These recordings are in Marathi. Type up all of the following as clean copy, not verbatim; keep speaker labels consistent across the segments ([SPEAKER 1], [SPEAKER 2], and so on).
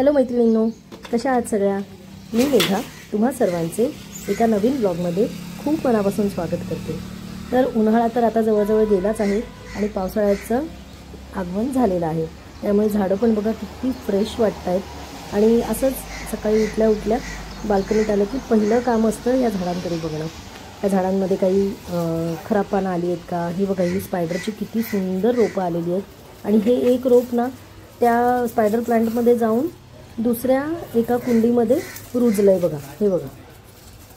[SPEAKER 1] हॅलो मैत्रिणींनो, कशा आहात सगळ्या? मी मेघा तुम्हा सर्वांचे एका नवीन ब्लॉगमध्ये खूप मनापासून स्वागत करते। तर उन्हाळा तर आता जवळजवळ गेलाच आहे आणि पावसाळ्याचं आगमन झालेलं आहे। त्यामुळे झाडं पण बघा किती फ्रेश वाटतात आणि असंच सकाळी उठल्या बाल्कनीत आलं की पहिलं काम असतं या झाडांकडे बघणं। त्या झाडांमध्ये काही खराब पानं आली आहेत का, ही बघा ही स्पायडरची किती सुंदर रोपं आलेली आहेत आणि हे एक रोप ना त्या स्पायडर प्लांटमध्ये जाऊन दुसऱ्या एका कुंडीमध्ये रुजलंय बघा। हे बघा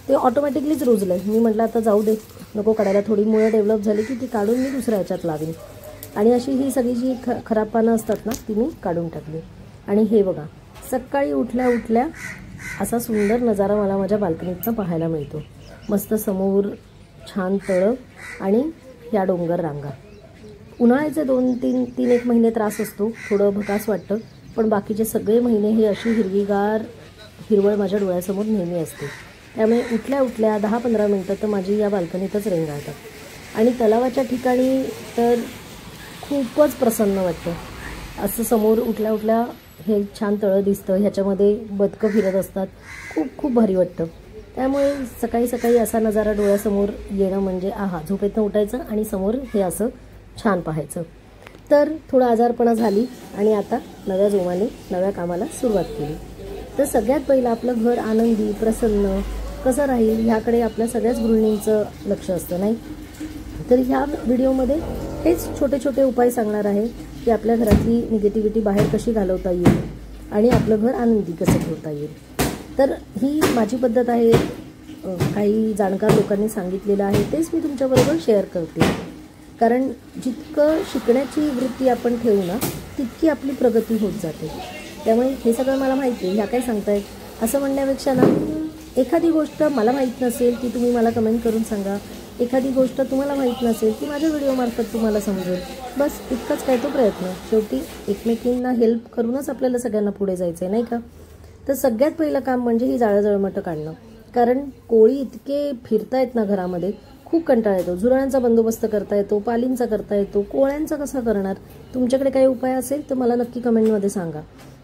[SPEAKER 1] ते ऑटोमॅटिकलीच रुजलंय। मी म्हटलं आता जाऊ दे, नको काढायला, थोडी मुळं डेव्हलप झाली की ती काढून मी दुसऱ्या ह्याच्यात लावीन। आणि अशी ही सगळी जी खराब पानं असतात ना ती मी काढून टाकली। आणि हे बघा सकाळी उठल्या असा सुंदर नजारा मला माझ्या बाल्कनीतनं पाहायला मिळतो। मस्त समोर छान तळं आणि या डोंगर रांगा। उन्हाळ्याचे 2-3 महिने त्रास असतो, थोडं भकास वाटतं, पण बाकीचे सगळे महिने हे अशी हिरवळ माझ्या डोळ्यासमोर नेहमी असते। त्यामुळे उठल्या 10-15 मिनटं तर माझी या बाल्कनीतच रेंगाळतात। आणि तलावाच्या ठिकाणी तर खूपच प्रसन्न वाटतं। असं समोर उठल्या हे छान तळं दिसतं, ह्याच्यामध्ये बदकं फिरत असतात, खूप भारी वाटतं। त्यामुळे सकाळी असा नजारा डोळ्यासमोर येणं म्हणजे आहा, झोपेतनं उठायचं आणि समोर हे असं छान पाहायचं। तर थोडा आजारपणा झाली आणि आता नव्या जोमाने नव्या कामाला सुरुवात केली। तर सगळ्यात पहिलं आपलं घर आनंदी प्रसन्न कसं राहील ह्याकडे आपल्या सगळ्याच गृहिणींचं लक्ष असतं, नाही? तर ह्या व्हिडिओमध्ये हेच छोटे उपाय सांगणार आहे की आपल्या घरातली निगेटिव्हिटी बाहेर कशी घालवता येईल आणि आपलं घर आनंदी कसं ठेवता येईल। तर ही माझी पद्धत आहे, काही जाणकार लोकांनी सांगितलेलं आहे, तेच मी तुमच्याबरोबर शेअर करते। कारण जितकं शिकण्याची वृत्ती आपण ठेवू ना तितकी आपली प्रगती होत जाते। त्यामुळे हे सगळं मला माहिती आहे, ह्या काय सांगतायत असं म्हणण्यापेक्षा ना एखादी गोष्ट मला माहीत नसेल की तुम्ही मला कमेंट करून सांगा, एखादी गोष्ट तुम्हाला माहीत नसेल की माझ्या व्हिडिओमार्फत तुम्हाला समजेल, बस इतकंच काय तो प्रयत्न। शेवटी एकमेकींना हेल्प करूनच आपल्याला सगळ्यांना पुढे जायचं आहे, नाही का? तर सगळ्यात पहिलं काम म्हणजे ही जळमटं काढणं। कारण कोळी इतके फिरतायत ना घरामध्ये, खूप कंटाळा येतो। झुरळांचा बंदोबस्त करता येतो, पालींचा करता येतो, कोळ्यांचा कसा करणार? तुमच्याकडे काही उपाय असेल तर मला नक्की कमेंटमध्ये सांगा।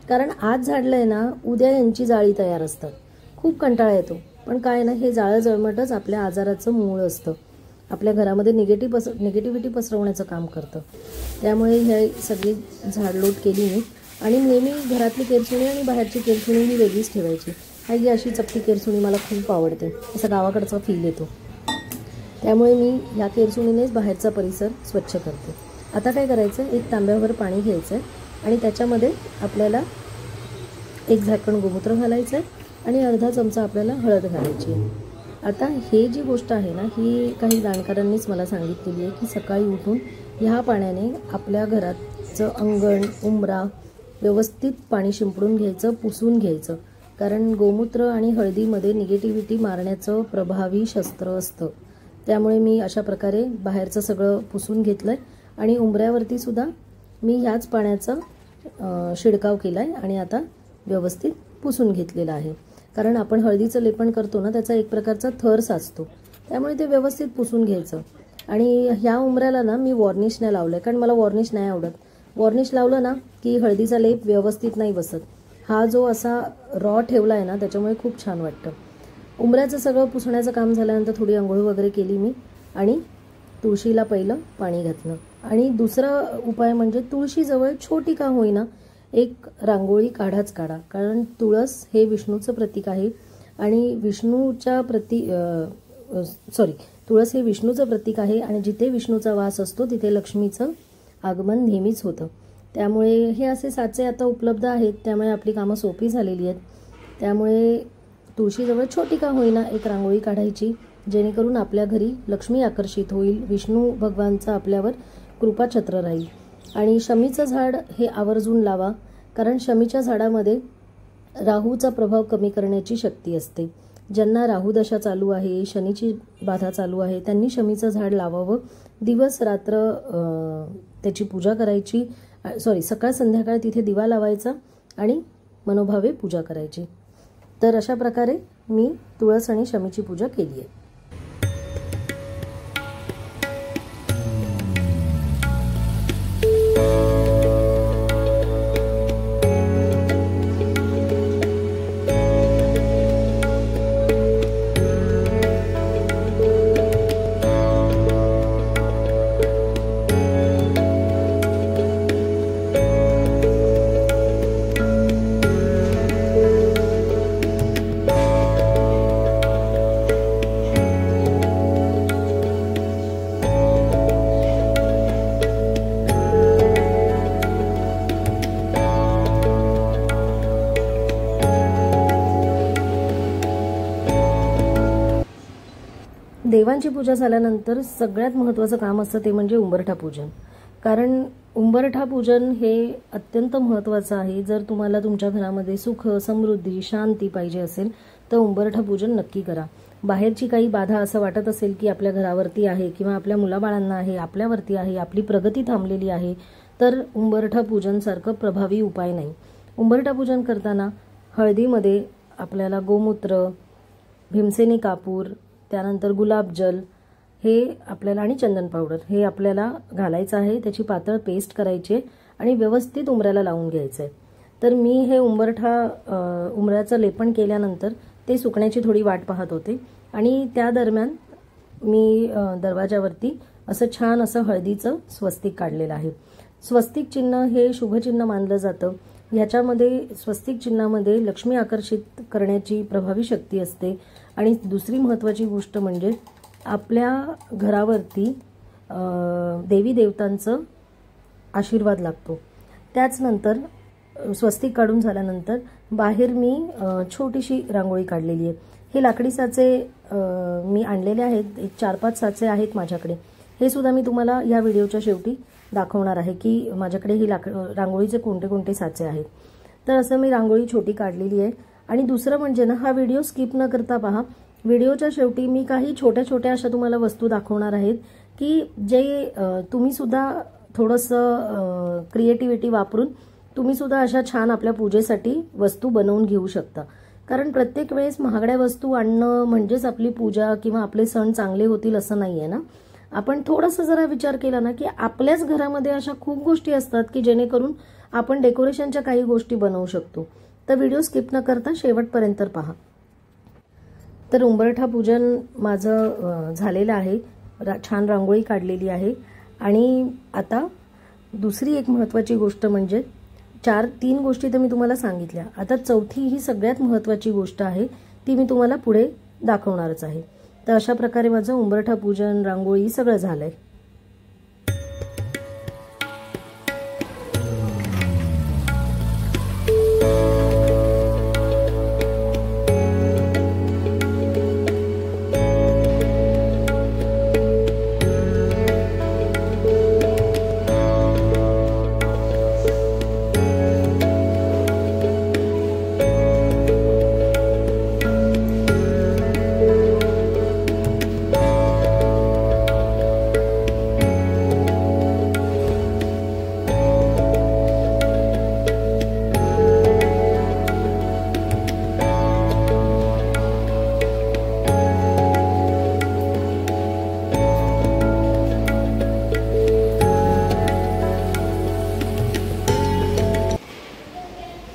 [SPEAKER 1] कारण आज झाडलंय ना उद्या यांची जाळी तयार असतात, खूप कंटाळा येतो। पण काय ना, हे जळमटच आपल्या आजाराचं मूळ असतं, आपल्या घरामध्ये निगेटिव्हिटी पसरवण्याचं काम करतं। त्यामुळे हे सगळी झाडलोट केली मी आणि नेहमी घरातली केरसुणी आणि बाहेरची केरसुणी ही वेगळीच ठेवायची। ही अशी चपटी केरसुणी मला खूप आवडते, असा गावाकडचा फील येतो। त्यामुळे मी ह्या केरसुणीनेच बाहेरचा परिसर स्वच्छ करते। आता काय करायचं, एक तांब्यावर पाणी घ्यायचं आहे आणि त्याच्यामध्ये आपल्याला एक झाकण गोमूत्र घालायचं आहे आणि अर्धा चमचा आपल्याला हळद घालायची आहे। आता हे जी गोष्ट आहे ना ही काही जाणकारांनीच मला सांगितलेली आहे की सकाळी उठून ह्या पाण्याने आपल्या घराचं अंगण उंबरा व्यवस्थित पाणी शिंपडून घ्यायचं, पुसून घ्यायचं। कारण गोमूत्र आणि हळदीमध्ये निगेटिव्हिटी मारण्याचं प्रभावी शस्त्र असतं। त्यामुळे मी अशा प्रकारे बाहेरचं सगळं पुसून घेतलंय आणि उंबऱ्यावरती सुद्धा मी ह्याच पाण्याचा शिडकाव केलाय आणि आता व्यवस्थित पुसून घेतलेला आहे। कारण आपण हळदीचं लेपन करतो ना त्याचा एक प्रकारचा थर साचतो, त्यामुळे ते व्यवस्थित पुसून घ्यायचं। आणि ह्या उंबऱ्याला ना मी वॉर्निश नाही लावलंय, कारण मला वॉर्निश नाही आवडत। वॉर्निश लावलं ना की हळदीचा लेप व्यवस्थित नाही बसत। हा जो असा रॉ ठेवलाय ना त्याच्यामुळे खूप छान वाटतं। उंबऱ्याचं सगळं पुसण्याचं काम झाल्यानंतर थोडी आंघोळ वगैरे केली मी आणि तुळशीला पहिलं पाणी घातलं। आणि दुसरा उपाय म्हणजे तुळशीजवळ छोटी का होईना एक रांगोळी काढाच काढा। कारण तुळस हे विष्णूचं प्रतीक आहे आणि तुळस हे विष्णूचं प्रतीक आहे आणि जिथे विष्णूचा वास असतो तिथे लक्ष्मीचं आगमन नेहमीच होतं। त्यामुळे हे असे साचे आता उपलब्ध आहेत, त्यामुळे आपली कामं सोपी झालेली आहेत। त्यामुळे तुळशीजवळ छोटी का होईना एक रांगोळी काढायची, जेणेकरून आपल्या घरी लक्ष्मी आकर्षित होईल, विष्णू भगवानचा आपल्यावर कृपाछत्र राहील। आणि शमीचं झाड हे आवर्जून लावा, कारण शमीच्या झाडामध्ये राहूचा प्रभाव कमी करण्याची शक्ती असते। ज्यांना राहू दशा चालू आहे, शनीची बाधा चालू आहे, त्यांनी शमीचं झाड लावावं। दिवस रात्र त्याची पूजा करायची, सकाळ संध्याकाळ तिथे दिवा लावायचा आणि मनोभावे पूजा करायची। तर अशा प्रकारे मी तुळस आणि शमीची पूजा केली आहे। देवांची पूजा झाल्यानंतर सगळ्यात महत्त्वाचं काम असतं ते म्हणजे उंबरठा पूजन. कारण उंबरठा पूजन हे अत्यंत महत्त्वाचं आहे. जर तुम्हाला तुमच्या घरामध्ये सुख, समृद्धी, शांती पाहिजे असेल तर उंबरठा पूजन नक्की करा. बाहेरची काही बाधा असं वाटत असेल की आपल्या घरावरती आहे किंवा आपल्या मुलाबाळांना आहे, आपल्यावरती आहे, आपली प्रगती थांबलेली आहे, तर उंबरठा पूजनसारखं प्रभावी उपाय नाही. उंबरठा पूजन करताना हळदीमध्ये आपल्याला गोमूत्र, भीमसेनी कापूर, त्यानंतर गुलाबजल हे आपल्याला आणि चंदन पावडर हे आपल्याला घालायचं आहे. त्याची पातळ पेस्ट करायची आणि व्यवस्थित उंबऱ्याला लावून घ्यायचं आहे. तर मी हे उंबऱ्याचं लेपन केल्यानंतर ते सुकण्याची थोडी वाट पाहत होते आणि त्या दरम्यान मी दरवाजावरती असं छान असं हळदीचं स्वस्तिक काढलेलं आहे. स्वस्तिक चिन्ह हे शुभचिन्ह मानलं जातं. ह्याच्यामध्ये स्वस्तिक चिन्हामध्ये लक्ष्मी आकर्षित करण्याची प्रभावी शक्ती असते. आणि दुसरी महत्त्वाची गोष्ट म्हणजे आपल्या घरावरती देवी देवतांचं आशीर्वाद लागतो. त्याचनंतर स्वस्तिक काढून झाल्यानंतर बाहेर मी छोटीशी रांगोळी काढलेली आहे. हे लाकडी साचे मी आणलेले आहेत. एक 4-5 साचे आहेत माझ्याकडे. हे सुद्धा मी तुम्हाला या व्हिडिओच्या शेवटी दाखवणार आहे की माझ्याकडे ही रांगोळीचे कोणते कोणते साचे आहेत. तर असं मी रांगोळी छोटी काढलेली आहे. आणि दुसरं म्हणजे ना, हा व्हिडिओ स्किप न करता पहा. व्हिडिओच्या शेवटी मी काही छोट्या छोट्या अशा तुम्हाला वस्तू दाखवणार आहेत की जे तुम्ही सुद्धा थोडंसं क्रिएटिव्हिटी वापरून तुम्ही सुद्धा अशा छान आपल्या पूजेसाठी वस्तू बनवून घेऊ शकता. कारण प्रत्येक वेळेस महागड्या वस्तू आणणं म्हणजेच आपली पूजा किंवा आपले सण चांगले होतील असं नाही आहे ना. आपण थोडंसं जरा विचार केला ना की आपल्याच घरामध्ये अशा खूप गोष्टी असतात की जेणेकरून आपण डेकोरेशनच्या काही गोष्टी बनवू शकतो. तर व्हिडिओ स्किप न करता शेवटपर्यंत पहा. तर उंबरठा पूजन माझं झालेलं आहे. छान रांगोळी काढलेली आहे. आणि आता दुसरी एक महत्त्वाची गोष्ट म्हणजे 3 गोष्टी तर मी तुम्हाला सांगितल्या. आता चौथी ही सगळ्यात महत्त्वाची गोष्ट आहे, ती मी तुम्हाला पुढे दाखवणारच आहे. तर अशा प्रकारे माझं उंबरठा पूजन, रांगोळी सगळं झालंय.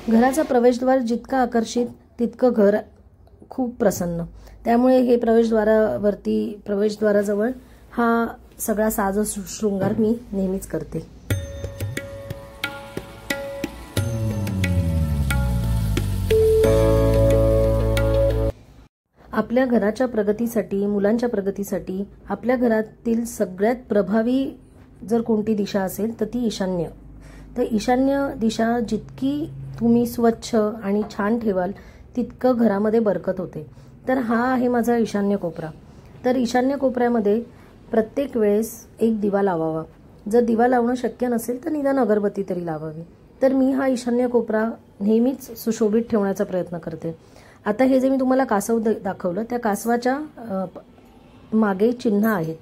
[SPEAKER 1] घराचा प्रवेशद्वार जितका आकर्षित तितकं घर खूप प्रसन्न. त्यामुळे हे प्रवेशद्वाराजवळ हा सगळा साज शृंगार मी नेहमीच करते. आपल्या घराच्या प्रगतीसाठी, मुलांच्या प्रगतीसाठी आपल्या घरातील सगळ्यात प्रभावी जर कोणती दिशा असेल तर ती ईशान्य. तर ईशान्य दिशा जितकी तुम्ही स्वच्छ आणि छान ठेवाल तितकं घरामध्ये बरकत होते. तर हा आहे माझा ईशान्य कोपरा. तर ईशान्य कोपऱ्यामध्ये प्रत्येक वेळेस एक दिवा लावावा. जर दिवा लावणं शक्य नसेल तर निदान अगरबत्ती तरी लावावी. तर मी हा ईशान्य कोपरा नेहमीच सुशोभित ठेवण्याचा प्रयत्न करते. आता हे जे मी तुम्हाला कासव दाखवलं त्या कासवाच्या मागे चिन्ह आहेत,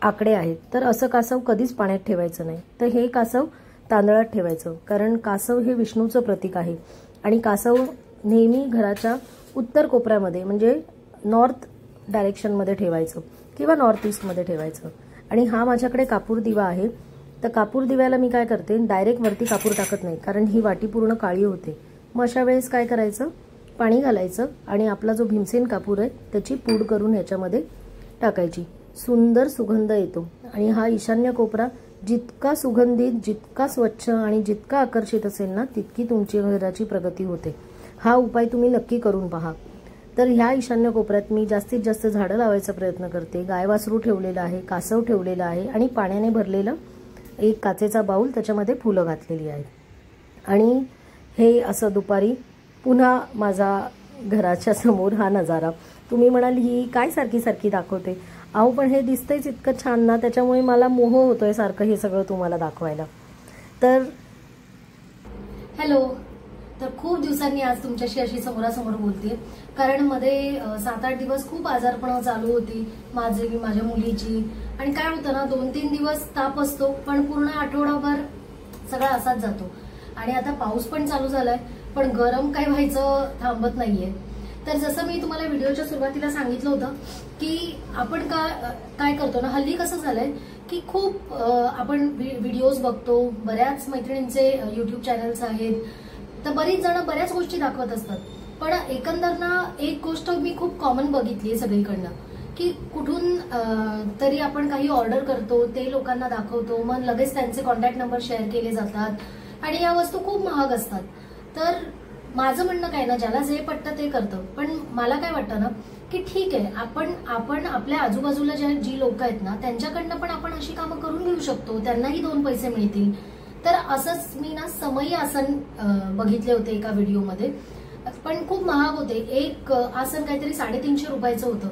[SPEAKER 1] आकडे आहेत. तर असं कासव कधीच पाण्यात ठेवायचं नाही. तर हे कासव तांदळात ठेवायचं. कारण कासव हे विष्णूचं प्रतीक आहे आणि कासव नेहमी घराच्या उत्तर कोपऱ्यामध्ये म्हणजे नॉर्थ डायरेक्शनमध्ये ठेवायचं किंवा नॉर्थ ईस्टमध्ये ठेवायचं. आणि हा माझ्याकडे कापूर दिवा आहे. तर कापूर दिव्याला मी काय करते, डायरेक्ट वरती कापूर टाकत नाही कारण ही वाटी पूर्ण काळी होते. मग अशा वेळेस काय करायचं, पाणी घालायचं आणि आपला जो भीमसेन कापूर आहे त्याची पूड करून ह्याच्यामध्ये टाकायची. सुंदर सुगंध येतो. आणि हा ईशान्य कोपरा जितका सुगंधित, जितका स्वच्छ आणि जितका आकर्षित असेल ना तितकी तुमची घराची प्रगती होते. हा उपाय तुम्ही नक्की करून पहा. तर ह्या ईशान्य कोपऱ्यात मी जास्तीत जास्त झाडं लावायचा प्रयत्न करते. गायवासरू ठेवलेला आहे, कासव ठेवलेला आहे आणि पाण्याने भरलेलं एक काचेचा बाऊल, त्याच्यामध्ये फुलं घातलेली आहेत. आणि हे असं दुपारी पुन्हा माझा घराच्या समोर हा नजारा. तुम्ही म्हणाल ही काय सारखी सारखी दाखवते. अहो पण हे दिसतंयच इतकं छान ना, त्याच्यामुळे मला मोह होतोय सारखं हे सगळं तुम्हाला दाखवायला. तर हॅलो, तर खूप दिवसांनी आज तुमच्याशी अशी समोरासमोर बोलते, कारण मध्ये 7-8 दिवस खूप आजारपण चालू होती माझी, माझ्या मुलीची. आणि काय होतं ना, 2-3 दिवस ताप असतो पण पूर्ण आठवडाभर सगळा असाच जातो. आणि आता पाऊस पण चालू झालाय पण गरम काय व्हायचं थांबत नाहीये. तर जसं मी तुम्हाला व्हिडिओच्या सुरुवातीला सांगितलं होतं की आपण काय करतो ना, हल्ली कसं झालंय की खूप आपण व्हिडिओज बघतो, बऱ्याच मैत्रिणींचे युट्यूब चॅनल्स आहेत, तर बरीच जण बऱ्याच गोष्टी दाखवत असतात. पण एकंदर ना एक गोष्ट मी खूप कॉमन बघितली आहे सगळीकडनं, की कुठून तरी आपण काही ऑर्डर करतो, ते लोकांना दाखवतो, मग लगेच त्यांचे कॉन्टॅक्ट नंबर शेअर केले जातात आणि या वस्तू खूप महाग असतात. तर माझं म्हणणं काय ना, ज्याला जे पटतं ते करतं. पण मला काय वाटतं ना की ठीक आहे, आपण आपल्या आजूबाजूला जी लोक आहेत ना त्यांच्याकडनं पण आपण अशी कामं करून घेऊ शकतो, त्यांनाही 2 पैसे मिळतील. तर असंच मी ना समई आसन बघितले होते एका व्हिडिओमध्ये, पण खूप महाग होते. एक आसन काहीतरी 350 रुपयाचं होतं.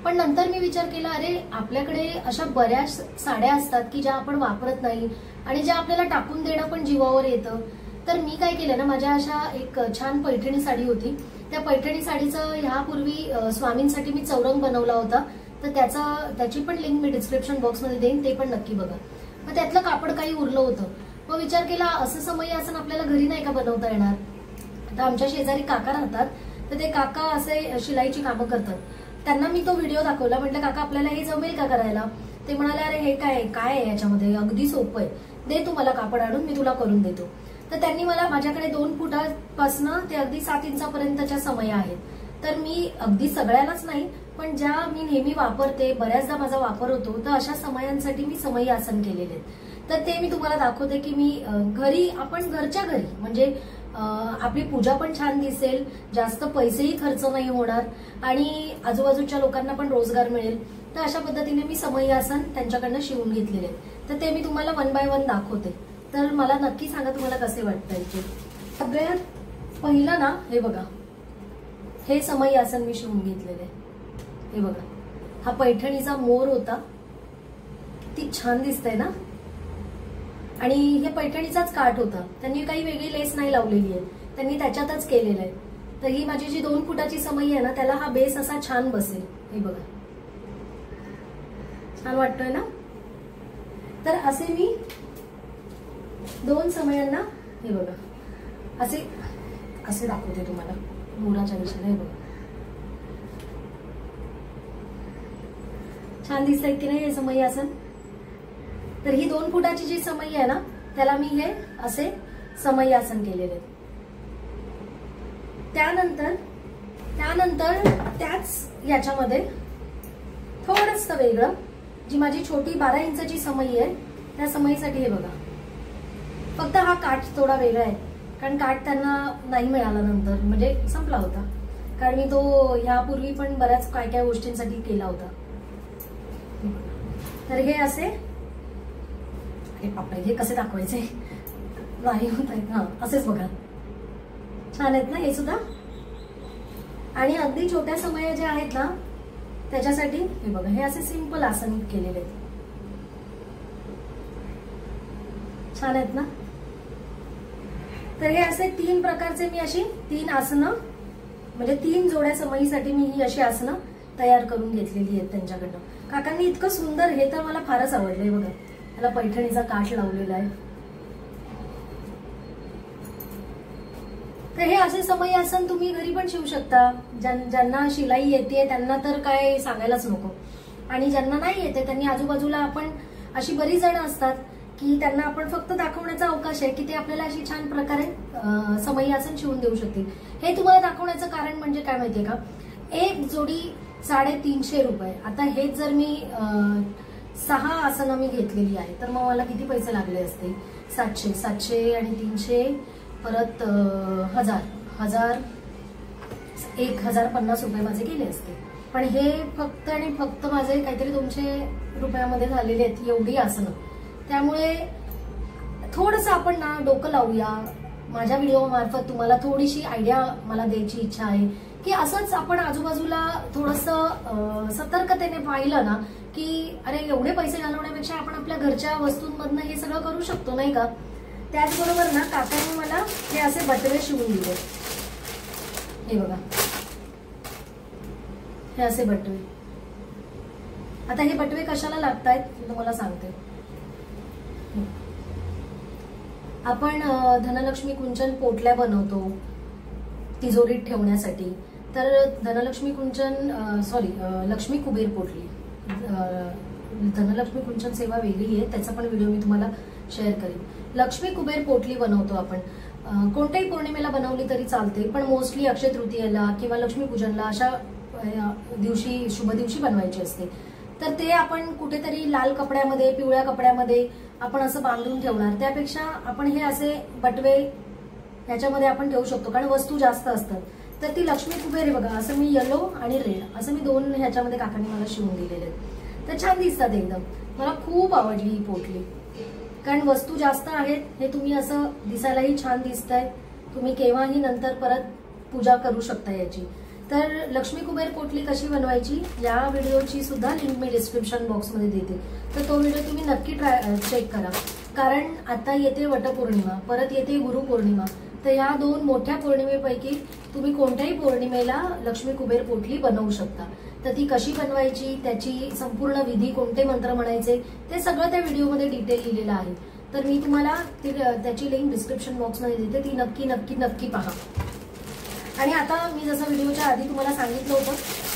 [SPEAKER 1] पण नंतर मी विचार केला, अरे आपल्याकडे अशा बऱ्याच साड्या असतात की ज्या आपण वापरत नाही आणि ज्या आपल्याला टाकून देणं पण जीवावर येतं. तर मी काय केलं ना, माझ्या अशा एक छान पैठणी साडी होती, त्या पैठणी साडीचं ह्यापूर्वी स्वामींसाठी मी चौरंग बनवला होता, तर त्याची पण लिंक मी डिस्क्रिप्शन बॉक्समध्ये देईन, ते पण नक्की बघा. मग त्यातलं कापड काही उरलं होतं. मग विचार केला, असं समई आसन आपल्याला घरी नाही का बनवता येणार. आता आमच्या शेजारी काका राहतात, तर ते काका असे शिलाईची कामं करतात. त्यांना मी तो व्हिडिओ दाखवला, म्हटलं काका आपल्याला हे जमेल का करायला. ते म्हणाले, अरे हे काय आहे याच्यामध्ये, अगदी सोपं आहे, दे तू मला कापड आणून, मी तुला करून देतो. तर त्यांनी मला, माझ्याकडे 2 फुटापासून ते अगदी 7 इंचापर्यंतच्या समया आहेत. तर मी अगदी सगळ्यालाच नाही, पण ज्या मी नेहमी वापरते, बऱ्याचदा माझा वापर होतो, तर अशा समयांसाठी मी समई आसन केलेले आहेत. तर ते मी तुम्हाला दाखवते की मी घरी, आपण घरच्या घरी, म्हणजे आपली पूजा पण छान दिसेल, जास्त पैसेही खर्च नाही होणार आणि आजूबाजूच्या लोकांना पण रोजगार मिळेल. तर अशा पद्धतीने मी समई आसन त्यांच्याकडनं शिवून घेतलेले आहेत. तर ते मी तुम्हाला 1 बाय 1 दाखवते. तर मला नक्की सांगा तुम्हाला कसे वाटतंय ते. सगळ्यात पहिलं ना, हे बघा, हे समई आसन मी शिवून घेतलेले. हे बघा, हा पैठणीचा मोर होता, किती छान दिसतंय ना. आणि हे पैठणीचाच काठ होता, त्यांनी काही वेगळी लेस नाही लावलेली आहे, त्यांनी त्याच्यातच केलेलं आहे. तर ही माझी जी 2 फुटाची समई आहे ना, त्याला हा बेस असा छान बसेल. हे बघा, छान वाटतोय ना. तर असे मी 2 समयांना, हे बघा, असे दाखवते तुम्हाला मोराच्या दिशेने. हे बघा, छान दिसतंय की नाही हे समई आसन. तर ही 2 फुटाची जी समई आहे ना, त्याला मी हे असे समई आसन केलेले. त्यानंतर त्याच याच्यामध्ये थोडंसं वेगळं, जी माझी छोटी 12 इंचाची समई आहे, त्या समईसाठी हे बघा, फक्त हा काठ थोडा वेगळा आहे, कारण काठ त्यांना नाही मिळाला नंतर, म्हणजे संपला होता, कारण मी तो ह्यापूर्वी पण बऱ्याच काय गोष्टींसाठी केला होता. तर हे असे, बापरे हे कसे दाखवायचे, नाही होत आहेत. हा, असेच बघा, छान आहेत ना हे सुद्धा. आणि अगदी छोट्या समया ज्या आहेत ना, त्याच्यासाठी हे बघा, हे असे सिंपल आसन केलेले आहेत. छान आहेत ना. तर हे असे 3 प्रकारचे मी अशी 3 आसनं, म्हणजे 3 जोड्या समईसाठी मी ही अशी आसनं तयार करून घेतलेली आहेत त्यांच्याकडनं. काकांनी इतकं सुंदर, हे तर मला फारच आवडलंय. बघा, त्याला पैठणीचा काठ लावलेला आहे. तर हे असे समई आसन तुम्ही घरी पण शिवू शकता. ज्यांना शिलाई येते त्यांना तर काय सांगायलाच नको, आणि ज्यांना नाही येते त्यांनी आजूबाजूला, आपण अशी बरीच जण असतात की त्यांना आपण फक्त दाखवण्याचा अवकाश आहे की ते आपल्याला अशी छान प्रकारे समई आसन शिवून देऊ शकतील. हे तुम्हाला दाखवण्याचं कारण म्हणजे काय माहितीये का, एक जोडी 350 रुपये. आता हेच जर मी 6 आसनं मी घेतलेली आहे, तर मग मला किती पैसे लागले असते, 700 आणि 300, परत 1050 रुपये माझे गेले असते. पण हे फक्त आणि फक्त माझे काहीतरी 200 रुपयामध्ये झालेले आहेत एवढी आसनं. त्यामुळे थोडंसं आपण ना डोकं लावूया. माझ्या व्हिडिओ मार्फत तुम्हाला थोडीशी आयडिया मला द्यायची इच्छा आहे की असंच आपण आजूबाजूला थोडंसं सतर्कतेने पाहिलं ना की अरे एवढे पैसे घालवण्यापेक्षा आपण आपल्या घरच्या वस्तूंमधनं हे सगळं करू शकतो नाही का. त्याचबरोबर ना काकांनी मला हे असे बटवे शिवून दिले. हे बघा, हे असे बटवे. आता हे बटवे कशाला लागतायत मी तुम्हाला सांगते. आपण धनलक्ष्मी कुंचन पोटल्या बनवतो तिजोरीत ठेवण्यासाठी. तर धनलक्ष्मी कुंचन लक्ष्मी कुबेर पोटली, धनलक्ष्मी कुंचन सेवा वेगळी आहे, त्याचा पण व्हिडिओ मी तुम्हाला शेअर करेन. लक्ष्मी कुबेर पोटली बनवतो आपण. कोणत्याही पौर्णिमेला बनवली तरी चालते, पण मोस्टली अक्षय तृतीयेला किंवा लक्ष्मीपूजनला अशा दिवशी शुभ दिवशी बनवायची असते. तर ते आपण कुठेतरी लाल कपड्यामध्ये पिवळ्या कपड्यामध्ये आपण असं बांधून ठेवणार, त्यापेक्षा आपण हे असे बटवे ह्याच्यामध्ये आपण ठेवू शकतो कारण वस्तू जास्त असतात. तर ती लक्ष्मी कुबेर आहे बघा, असं मी येलो आणि रेड असं मी 2 ह्याच्यामध्ये काकांनी मला शिवून दिलेले आहेत. तर छान दिसतात एकदम. मला खूप आवडली ही पोटली कारण वस्तू जास्त आहेत. हे तुम्ही असं दिसायलाही छान दिसतंय. तुम्ही केव्हाही नंतर परत पूजा करू शकता याची. तर लक्ष्मी कुबेर पोटली कशी बनवायची या व्हिडिओची सुद्धा लिंक मी डिस्क्रिप्शन बॉक्समध्ये देते. तर तो व्हिडिओ तुम्ही नक्की चेक करा. कारण आता येते वटपौर्णिमा, परत येते गुरुपौर्णिमा. तर या 2 मोठ्या पौर्णिमेपैकी तुम्ही कोणत्याही पौर्णिमेला लक्ष्मी कुबेर पोटली बनवू शकता. तर ती कशी बनवायची, त्याची संपूर्ण विधी, कोणते मंत्र म्हणायचे, ते सगळं त्या व्हिडिओमध्ये डिटेल लिहिलेलं आहे. तर मी तुम्हाला त्याची लिंक डिस्क्रिप्शन बॉक्समध्ये देते, ती नक्की नक्की नक्की पहा. आणि आता मी जसं व्हिडिओच्या आधी तुम्हाला सांगितलं होतं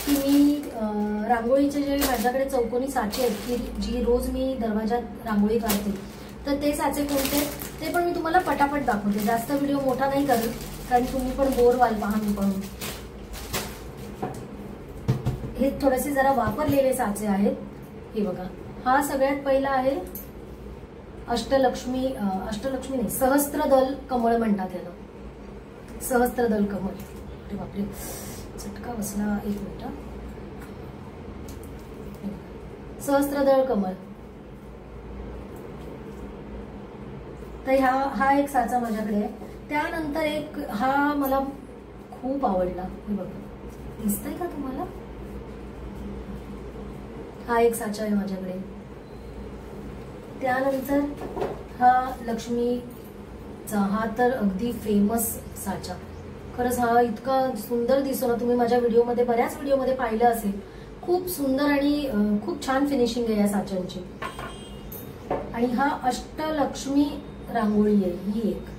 [SPEAKER 1] की मी रांगोळीचे जे माझ्याकडे चौकोनी साचे आहेत की जी रोज मी दरवाजात रांगोळी काढते, तर ते साचे कोणते ते पण मी तुम्हाला पटापट दाखवते. जास्त व्हिडिओ मोठा नाही करत कारण तुम्ही पण बोर व्हाल पहा मी पण. हे थोडेसे जरा वापरलेले साचे आहेत. हे बघा, हा सगळ्यात पहिला आहे अष्टलक्ष्मी नाही, सहस्त्रदल कमळ म्हणतात याला, सहस्त्रदल कमळ. अरे बापरे, चटका बसला, 1 मिनिट. सहस्त्रदळ कमळ. तर हा एक साचा माझ्याकडे आहे. त्यानंतर एक हा मला खूप आवडला. हे बघा, दिसतंय का तुम्हाला? हा एक साचा आहे माझ्याकडे. त्यानंतर हा लक्ष्मीचा, हा तर अगदी फेमस साचा. खरंच हा इतका सुंदर दिसतो ना, तुम्ही माझ्या व्हिडिओमध्ये बऱ्याच व्हिडिओमध्ये पाहिलं असेल. खूप सुंदर आणि खूप छान फिनिशिंग आहे या साच्यांची. आणि हा अष्टलक्ष्मी रांगोळी आहे ही एक.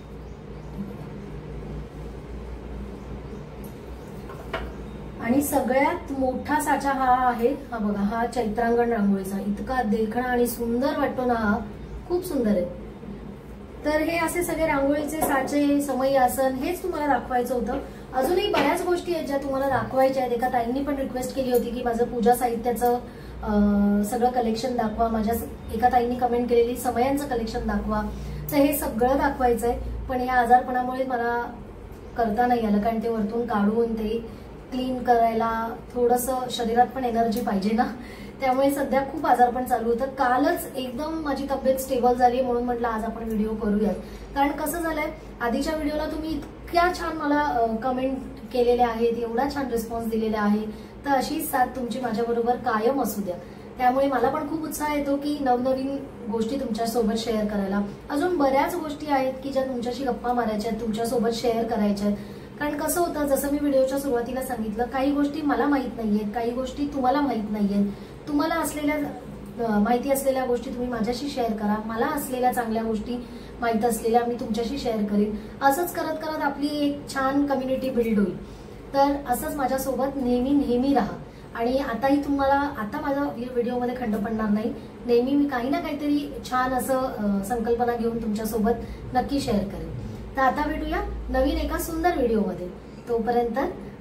[SPEAKER 1] आणि सगळ्यात मोठा साचा हा आहे, हा बघा, हा चैत्रांगण रांगोळीचा. इतका देखणा आणि सुंदर वाटतो ना हा, खूप सुंदर आहे. तर हे असे सगळे रांगोळीचे साचे, समई आसन हेच तुम्हाला दाखवायचं होतं. अजूनही बऱ्याच गोष्टी आहेत ज्या तुम्हाला दाखवायच्या आहेत. एका ताईंनी पण रिक्वेस्ट केली होती की माझं पूजा साहित्याचं सगळं कलेक्शन दाखवा. माझ्या एका ताईंनी कमेंट केलेली समयांचं कलेक्शन दाखवा. तर हे सगळं दाखवायचंय, पण या आजारपणामुळे मला करता नाही आलं कारण ते वरतून काढून ते क्लीन करायला थोडंसं शरीरात पण एनर्जी पाहिजे ना. त्यामुळे सध्या खूप आजारपण चालू होतं. कालच एकदम माझी तब्येत स्टेबल झाली म्हणून म्हटलं आज आपण व्हिडिओ करूयात. कारण कसं झालंय, आधीच्या व्हिडिओला तुम्ही इतक्या छान मला कमेंट केलेल्या आहेत, एवढा छान रिस्पॉन्स दिलेला आहे. तर अशीच साथ तुमची माझ्याबरोबर कायम असू द्या. त्यामुळे मला पण खूप उत्साह येतो की नवनवीन गोष्टी तुमच्यासोबत शेअर करायला. अजून बऱ्याच गोष्टी आहेत की ज्या तुमच्याशी गप्पा मारायच्या आहेत, तुमच्यासोबत शेअर करायच्या आहेत. कारण कसं होतं, जसं मी व्हिडिओच्या सुरुवातीला सांगितलं, काही गोष्टी मला माहित नाहीयेत, काही गोष्टी तुम्हाला माहित नाहीयेत. तुम्हाला असलेल्या माहिती असलेल्या गोष्टी तुम्ही माझ्याशी शेअर करा. मला असलेल्या चांगल्या गोष्टी माहित असलेल्या मी तुमच्याशी शेअर करेन. असंच करत करत आपली एक छान कम्युनिटी बिल्ड होईल. तर असंच माझ्यासोबत नेहमी राहा. आणि आताही तुम्हाला, आता माझ्या व्हिडिओमध्ये खंड पडणार नाही. नेहमी मी काही ना काहीतरी छान असं संकल्पना घेऊन तुमच्यासोबत नक्की शेअर करेन. तर आता भेटूया नवीन एका सुंदर व्हिडिओमध्ये. तोपर्यंत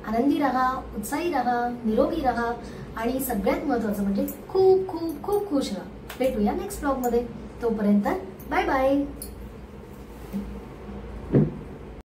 [SPEAKER 1] आनंदी राहा, उत्साही राहा, निरोगी राहा आणि सगळ्यात महत्त्वाचं म्हणजे खूप खूप खूप खुश राहा. भेटूया नेक्स्ट ब्लॉगमध्ये. तोपर्यंत बाय बाय.